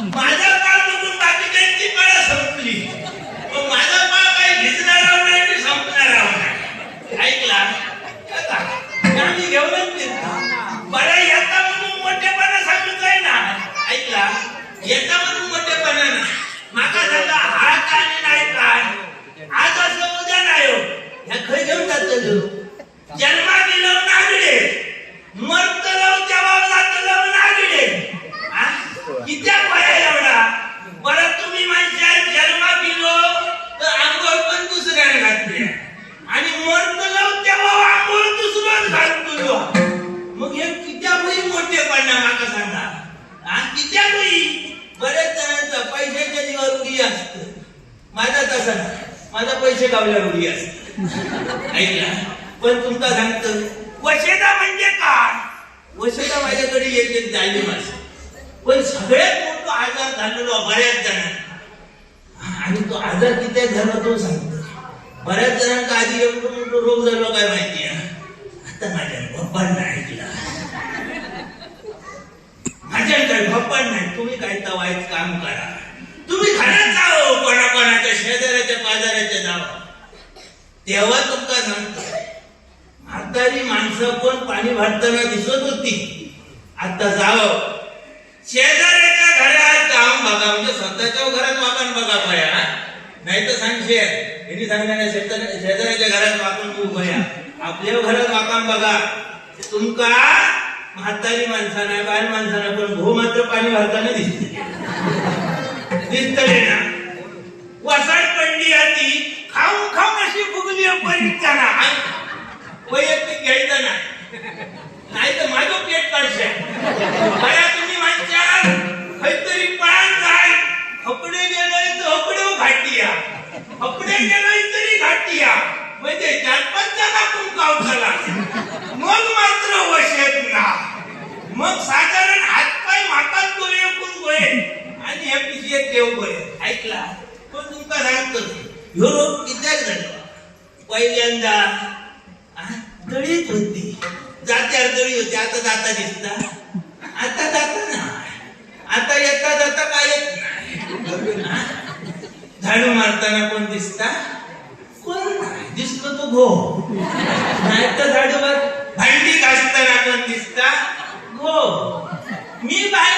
माझा काळ बघून बाकीच्यांची काळ संपली, पण माझा काळ काही भिजणार नाही, संपणार नाही. ऐकला आम्ही घेऊनच फिरता. बरं येता म्हणून मोठेपणा सांगतोय ना. ऐकला येता म्हणून मोठेपणा ना. माका सांगा हा काय नाही काय आज असं उद्या नाही हो. ह्या खय घेऊन जातलो जन्मा दिलो नागडे मरतलो जेव्हा जातलो नागडे. कित्या पाया एवढा. बरं तुम्ही माणसा जन्मा दिलो तर आंघोळ पण दुसऱ्याने घातली आणि मरतलो तेव्हा आंघोळ दुसरंच घालतो. मग हे कित्या होई मोठेपणा माका सांगा. कित्या होई. बरेच जणांचा पैशाच्या जीवावर उडी असतं. माझा तसा नाही. माझा पैसे गावल्यावर उडी असत. ऐकला पण तुमका सांगतो वशेदा म्हणजे काय. वशेदा माझ्याकडे एक जायली माणसं, पण सगळ्यात मोठा आजार झालेलो बऱ्याच जणांना. आणि तो आजार किती झाला तो सांगतो. बऱ्याच जणांचा आधी एवढं मोठं रोग झालो काय माहिती आहे. आता माझ्या भप्पांना ऐकला. माझ्याकडे भप्पान नाही. तुम्ही काय तवायच काम करा. तुम्ही घरात जाओ कोणाकोणाच्या शेजाऱ्याच्या बाजाराच्या जावं. तेव्हा तुमका सांगतो म्हातारी माणसं पण पाणी भरताना दिसत होती. आता जावं शेजाऱ्याच्या घरात जाऊन बघा. म्हणजे स्वतःच्या घरात वागण बघा भया. नाही तर सांगशे यांनी सांगण्याने शेजाऱ्याच्या घरात वागून तू भया. आपल्या घरात वागण बघा. तुमका म्हातारी माणसाना बाहेर माणसाना पण भो मात्र पाणी भरताना दिसतले ना. वसाड पडली आधी खाऊन खाऊन अशी फुगली परीक्षाना. वैयक्तिक घ्यायचं नाही तर माझं पेट काढशा. बऱ्या तुम्ही म्हणशाल काहीतरी पळान जाय. हपडे गेलोय तर हपडे घाटिया, हपडे गेलोय तरी घाटिया. म्हणजे 4-5 जणांकडून गाव झाला. मग मात्र वशेत ना. मग साधारण हातपाय माकात गोळे एकूण गोळे आणि हे पिशे ठेव गोळे. ऐकला पण तुमका सांगतो ह्यो रोग कित्याक झालो. पहिल्यांदा दळीत होती. जात्यावर दळी होती. आता जाता दिसता. आता जाता नाही. आता येता जाता काय येत नाही. झाडू मारताना कोण दिसता. कोण नाही दिसतो तो घो. नाही तर झाडूवर भांडी घासताना कोण दिसता. घो. मी बाय